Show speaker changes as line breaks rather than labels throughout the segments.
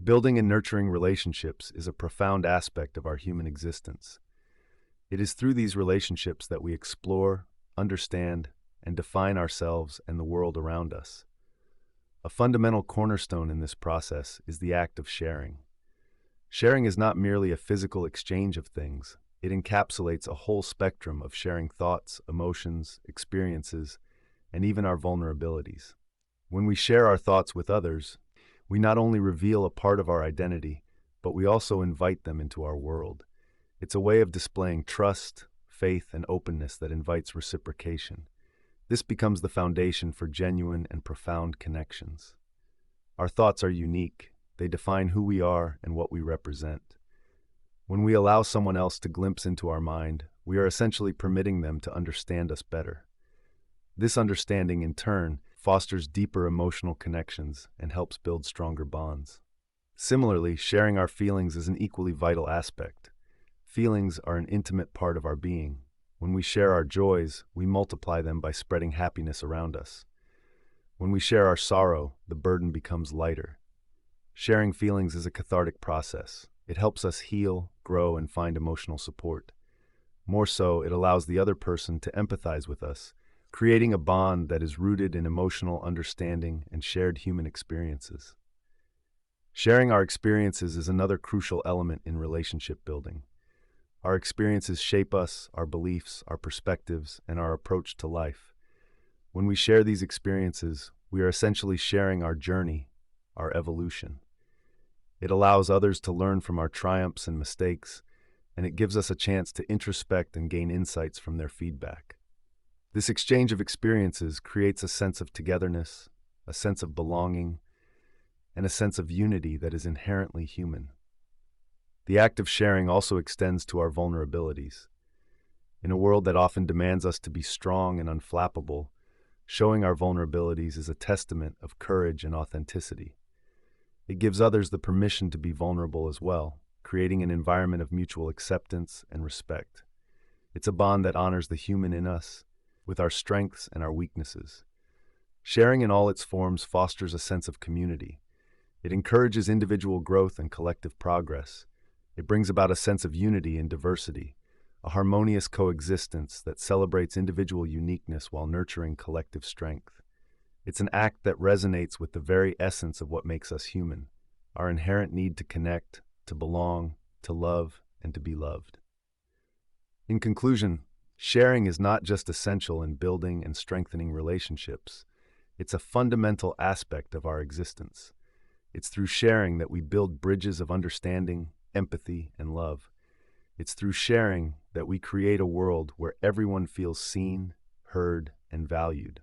Building and nurturing relationships is a profound aspect of our human existence. It is through these relationships that we explore, understand, and define ourselves and the world around us. A fundamental cornerstone in this process is the act of sharing. Sharing is not merely a physical exchange of things, it encapsulates a whole spectrum of sharing thoughts, emotions, experiences, and even our vulnerabilities. When we share our thoughts with others, we not only reveal a part of our identity, but we also invite them into our world. It's a way of displaying trust, faith, and openness that invites reciprocation. This becomes the foundation for genuine and profound connections. Our thoughts are unique. They define who we are and what we represent. When we allow someone else to glimpse into our mind, we are essentially permitting them to understand us better. This understanding, in turn, fosters deeper emotional connections and helps build stronger bonds. Similarly, sharing our feelings is an equally vital aspect. Feelings are an intimate part of our being. When we share our joys, we multiply them by spreading happiness around us. When we share our sorrow, the burden becomes lighter. Sharing feelings is a cathartic process. It helps us heal, grow, and find emotional support. More so, it allows the other person to empathize with us, creating a bond that is rooted in emotional understanding and shared human experiences. Sharing our experiences is another crucial element in relationship building. Our experiences shape us, our beliefs, our perspectives, and our approach to life. When we share these experiences, we are essentially sharing our journey, our evolution. It allows others to learn from our triumphs and mistakes, and it gives us a chance to introspect and gain insights from their feedback. This exchange of experiences creates a sense of togetherness, a sense of belonging, and a sense of unity that is inherently human. The act of sharing also extends to our vulnerabilities. In a world that often demands us to be strong and unflappable, showing our vulnerabilities is a testament of courage and authenticity. It gives others the permission to be vulnerable as well, creating an environment of mutual acceptance and respect. It's a bond that honors the human in us, with our strengths and our weaknesses. Sharing in all its forms fosters a sense of community. It encourages individual growth and collective progress. It brings about a sense of unity in diversity, a harmonious coexistence that celebrates individual uniqueness while nurturing collective strength. It's an act that resonates with the very essence of what makes us human, our inherent need to connect, to belong, to love, and to be loved. In conclusion, sharing is not just essential in building and strengthening relationships. It's a fundamental aspect of our existence. It's through sharing that we build bridges of understanding, empathy, and love. It's through sharing that we create a world where everyone feels seen, heard, and valued.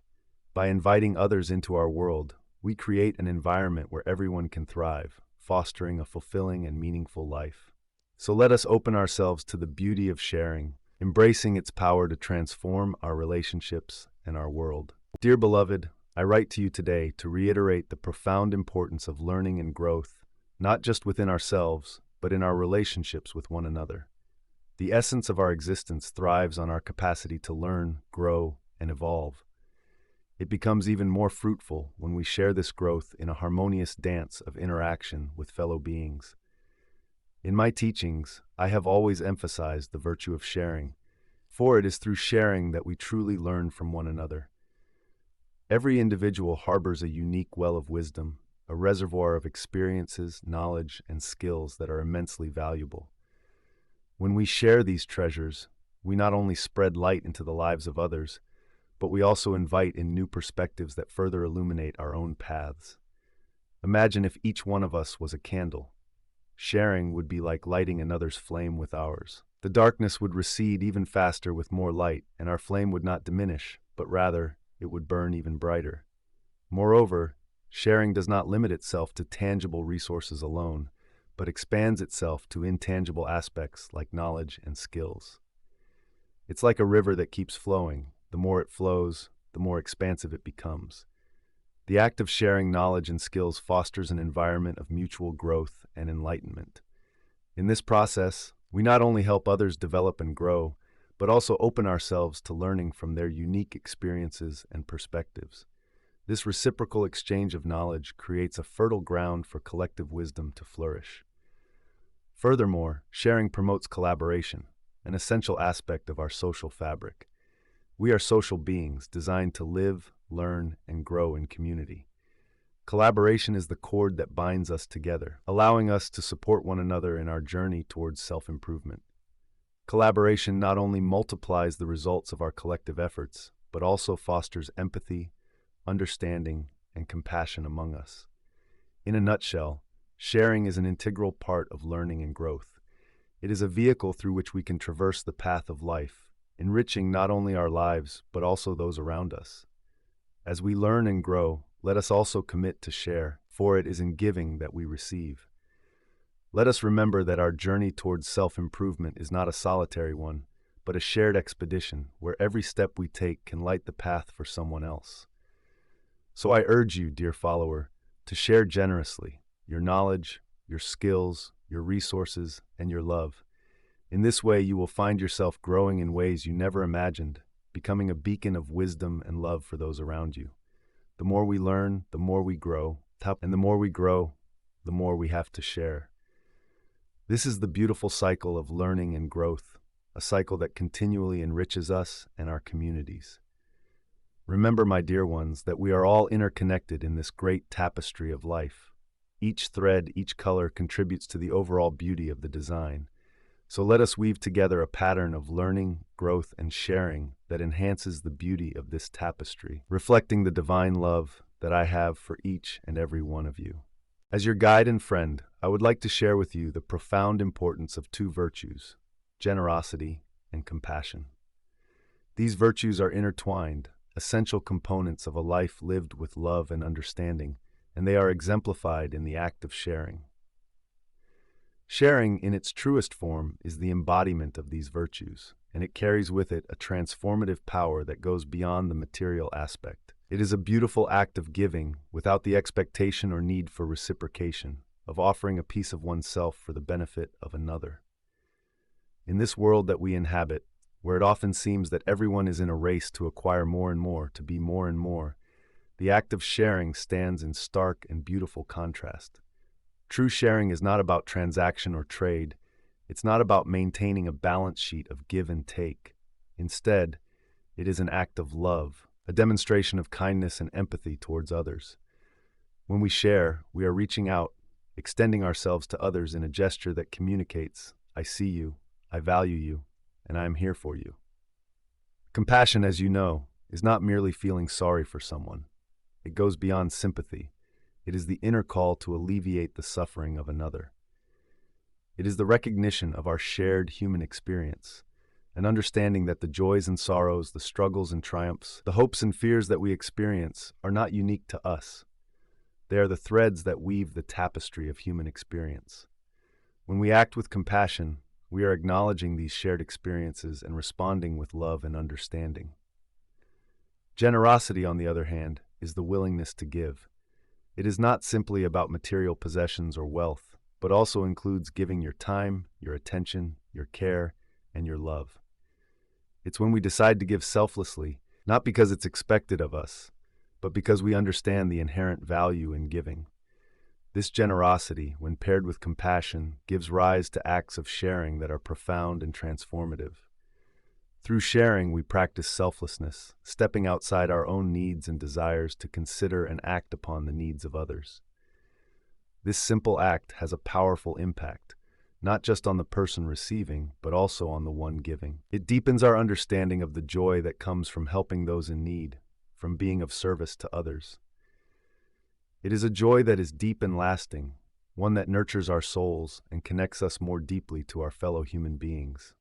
By inviting others into our world, we create an environment where everyone can thrive, fostering a fulfilling and meaningful life. So let us open ourselves to the beauty of sharing, embracing its power to transform our relationships and our world. Dear beloved, I write to you today to reiterate the profound importance of learning and growth, not just within ourselves, but in our relationships with one another. The essence of our existence thrives on our capacity to learn, grow, and evolve. It becomes even more fruitful when we share this growth in a harmonious dance of interaction with fellow beings. In my teachings, I have always emphasized the virtue of sharing, for it is through sharing that we truly learn from one another. Every individual harbors a unique well of wisdom, a reservoir of experiences, knowledge, and skills that are immensely valuable. When we share these treasures, we not only spread light into the lives of others, but we also invite in new perspectives that further illuminate our own paths. Imagine if each one of us was a candle. Sharing would be like lighting another's flame with ours. The darkness would recede even faster with more light, and our flame would not diminish, but rather, it would burn even brighter. Moreover, sharing does not limit itself to tangible resources alone, but expands itself to intangible aspects like knowledge and skills. It's like a river that keeps flowing. The more it flows, the more expansive it becomes. The act of sharing knowledge and skills fosters an environment of mutual growth and enlightenment. In this process, we not only help others develop and grow, but also open ourselves to learning from their unique experiences and perspectives. This reciprocal exchange of knowledge creates a fertile ground for collective wisdom to flourish. Furthermore, sharing promotes collaboration, an essential aspect of our social fabric. We are social beings designed to live, learn, and grow in community. Collaboration is the cord that binds us together, allowing us to support one another in our journey towards self-improvement. Collaboration not only multiplies the results of our collective efforts, but also fosters empathy, understanding, and compassion among us. In a nutshell, sharing is an integral part of learning and growth. It is a vehicle through which we can traverse the path of life, enriching not only our lives, but also those around us. As we learn and grow, let us also commit to share, for it is in giving that we receive. Let us remember that our journey towards self-improvement is not a solitary one, but a shared expedition where every step we take can light the path for someone else. So I urge you, dear follower, to share generously your knowledge, your skills, your resources, and your love. In this way, you will find yourself growing in ways you never imagined, becoming a beacon of wisdom and love for those around you. The more we learn, the more we grow, and the more we grow, the more we have to share. This is the beautiful cycle of learning and growth, a cycle that continually enriches us and our communities. Remember, my dear ones, that we are all interconnected in this great tapestry of life. Each thread, each color contributes to the overall beauty of the design. So let us weave together a pattern of learning, growth, and sharing that enhances the beauty of this tapestry, reflecting the divine love that I have for each and every one of you. As your guide and friend, I would like to share with you the profound importance of two virtues, generosity and compassion. These virtues are intertwined, essential components of a life lived with love and understanding, and they are exemplified in the act of sharing. Sharing, in its truest form, is the embodiment of these virtues, and it carries with it a transformative power that goes beyond the material aspect. It is a beautiful act of giving without the expectation or need for reciprocation, of offering a piece of oneself for the benefit of another. In this world that we inhabit, where it often seems that everyone is in a race to acquire more and more, to be more and more, the act of sharing stands in stark and beautiful contrast. True sharing is not about transaction or trade. It's not about maintaining a balance sheet of give and take. Instead, it is an act of love, a demonstration of kindness and empathy towards others. When we share, we are reaching out, extending ourselves to others in a gesture that communicates, I see you, I value you, and I am here for you. Compassion, as you know, is not merely feeling sorry for someone. It goes beyond sympathy. It is the inner call to alleviate the suffering of another. It is the recognition of our shared human experience, an understanding that the joys and sorrows, the struggles and triumphs, the hopes and fears that we experience are not unique to us. They are the threads that weave the tapestry of human experience. When we act with compassion, we are acknowledging these shared experiences and responding with love and understanding. Generosity, on the other hand, is the willingness to give. It is not simply about material possessions or wealth, but also includes giving your time, your attention, your care, and your love. It's when we decide to give selflessly, not because it's expected of us, but because we understand the inherent value in giving. This generosity, when paired with compassion, gives rise to acts of sharing that are profound and transformative. Through sharing, we practice selflessness, stepping outside our own needs and desires to consider and act upon the needs of others. This simple act has a powerful impact, not just on the person receiving, but also on the one giving. It deepens our understanding of the joy that comes from helping those in need, from being of service to others. It is a joy that is deep and lasting, one that nurtures our souls and connects us more deeply to our fellow human beings.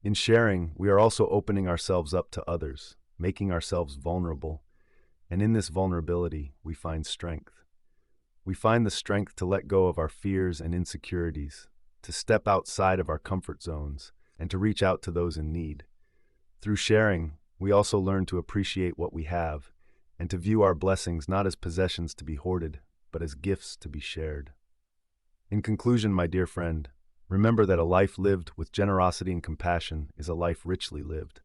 In sharing, we are also opening ourselves up to others, making ourselves vulnerable, and in this vulnerability, we find strength. We find the strength to let go of our fears and insecurities, to step outside of our comfort zones, and to reach out to those in need. Through sharing, we also learn to appreciate what we have, and to view our blessings not as possessions to be hoarded, but as gifts to be shared. In conclusion, my dear friend, remember that a life lived with generosity and compassion is a life richly lived.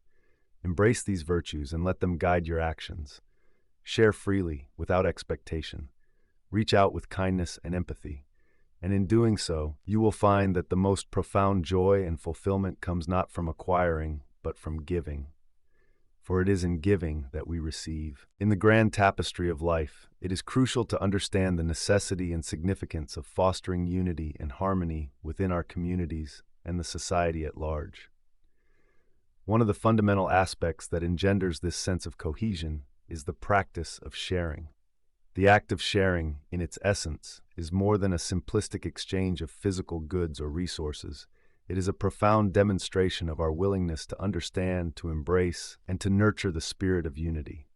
Embrace these virtues and let them guide your actions. Share freely, without expectation. Reach out with kindness and empathy. And in doing so, you will find that the most profound joy and fulfillment comes not from acquiring, but from giving. For it is in giving that we receive. In the grand tapestry of life, it is crucial to understand the necessity and significance of fostering unity and harmony within our communities and the society at large. One of the fundamental aspects that engenders this sense of cohesion is the practice of sharing. The act of sharing, in its essence, is more than a simplistic exchange of physical goods or resources. It is a profound demonstration of our willingness to understand, to embrace, and to nurture the spirit of unity.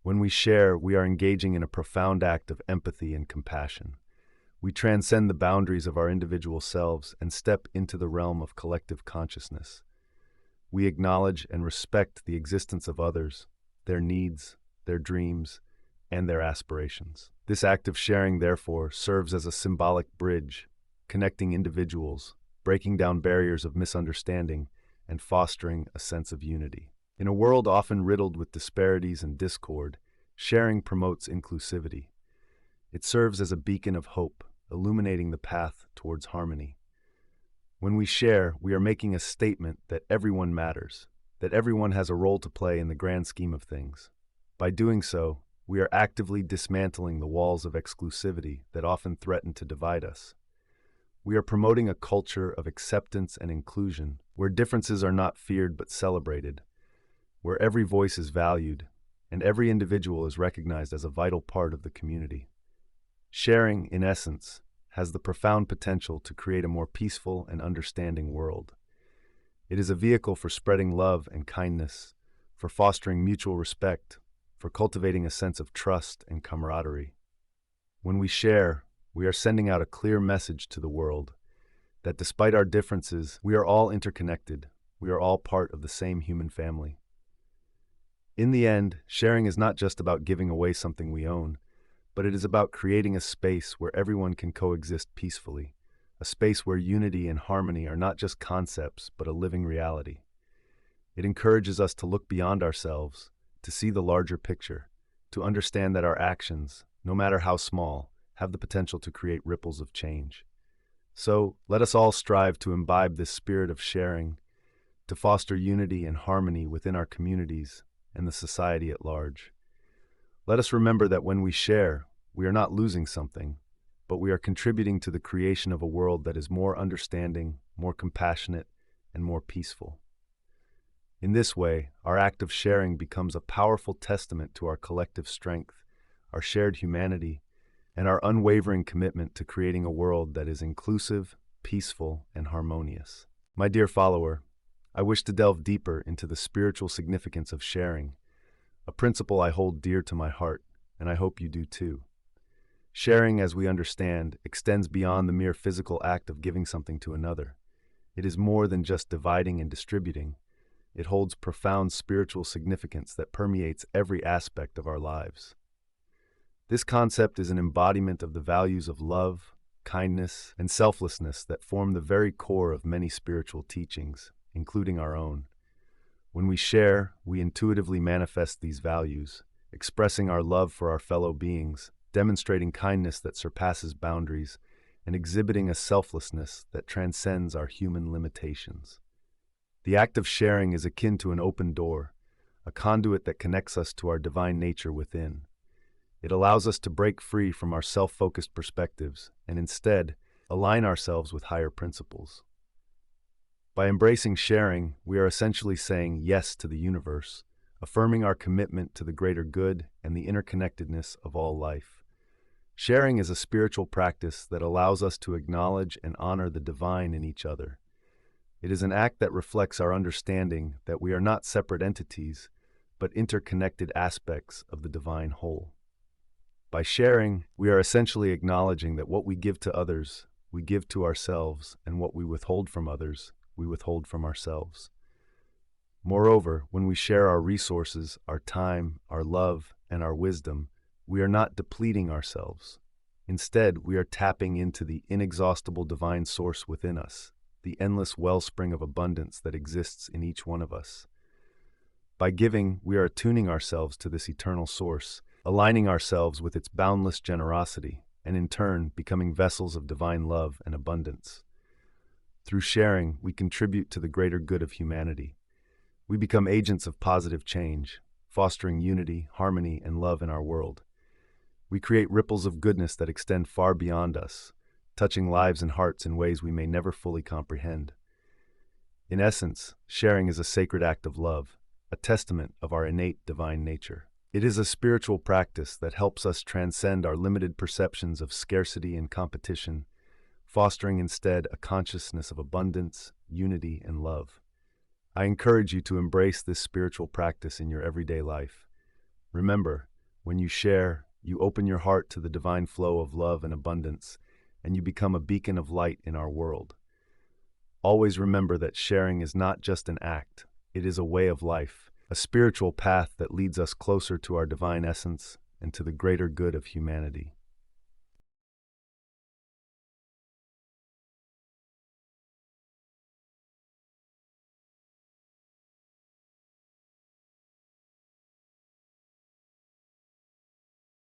When we share, we are engaging in a profound act of empathy and compassion. We transcend the boundaries of our individual selves and step into the realm of collective consciousness. We acknowledge and respect the existence of others, their needs, their dreams, and their aspirations. This act of sharing, therefore, serves as a symbolic bridge, connecting individuals, breaking down barriers of misunderstanding, and fostering a sense of unity. In a world often riddled with disparities and discord, sharing promotes inclusivity. It serves as a beacon of hope, illuminating the path towards harmony. When we share, we are making a statement that everyone matters, that everyone has a role to play in the grand scheme of things. By doing so, we are actively dismantling the walls of exclusivity that often threaten to divide us. We are promoting a culture of acceptance and inclusion, where differences are not feared but celebrated, where every voice is valued, and every individual is recognized as a vital part of the community. Sharing, in essence, has the profound potential to create a more peaceful and understanding world. It is a vehicle for spreading love and kindness, for fostering mutual respect, for cultivating a sense of trust and camaraderie. When we share, we are sending out a clear message to the world that despite our differences, we are all interconnected, we are all part of the same human family. In the end, sharing is not just about giving away something we own, but it is about creating a space where everyone can coexist peacefully, a space where unity and harmony are not just concepts, but a living reality. It encourages us to look beyond ourselves, to see the larger picture, to understand that our actions, no matter how small, have the potential to create ripples of change. So, let us all strive to imbibe this spirit of sharing, to foster unity and harmony within our communities and the society at large. Let us remember that when we share, we are not losing something, but we are contributing to the creation of a world that is more understanding, more compassionate, and more peaceful. In this way, our act of sharing becomes a powerful testament to our collective strength, our shared humanity, and our unwavering commitment to creating a world that is inclusive, peaceful, and harmonious. My dear follower, I wish to delve deeper into the spiritual significance of sharing, a principle I hold dear to my heart, and I hope you do too. Sharing, as we understand, extends beyond the mere physical act of giving something to another. It is more than just dividing and distributing. It holds profound spiritual significance that permeates every aspect of our lives. This concept is an embodiment of the values of love, kindness, and selflessness that form the very core of many spiritual teachings, including our own. When we share, we intuitively manifest these values, expressing our love for our fellow beings, demonstrating kindness that surpasses boundaries, and exhibiting a selflessness that transcends our human limitations. The act of sharing is akin to an open door, a conduit that connects us to our divine nature within. It allows us to break free from our self-focused perspectives and instead align ourselves with higher principles. By embracing sharing, we are essentially saying yes to the universe, affirming our commitment to the greater good and the interconnectedness of all life. Sharing is a spiritual practice that allows us to acknowledge and honor the divine in each other. It is an act that reflects our understanding that we are not separate entities, but interconnected aspects of the divine whole. By sharing, we are essentially acknowledging that what we give to others, we give to ourselves, and what we withhold from others, we withhold from ourselves. Moreover, when we share our resources, our time, our love, and our wisdom, we are not depleting ourselves. Instead, we are tapping into the inexhaustible divine source within us, the endless wellspring of abundance that exists in each one of us. By giving, we are attuning ourselves to this eternal source, aligning ourselves with its boundless generosity, and in turn, becoming vessels of divine love and abundance. Through sharing, we contribute to the greater good of humanity. We become agents of positive change, fostering unity, harmony, and love in our world. We create ripples of goodness that extend far beyond us, touching lives and hearts in ways we may never fully comprehend. In essence, sharing is a sacred act of love, a testament of our innate divine nature. It is a spiritual practice that helps us transcend our limited perceptions of scarcity and competition, fostering instead a consciousness of abundance, unity, and love. I encourage you to embrace this spiritual practice in your everyday life. Remember, when you share, you open your heart to the divine flow of love and abundance, and you become a beacon of light in our world. Always remember that sharing is not just an act, it is a way of life, a spiritual path that leads us closer to our divine essence and to the greater good of humanity.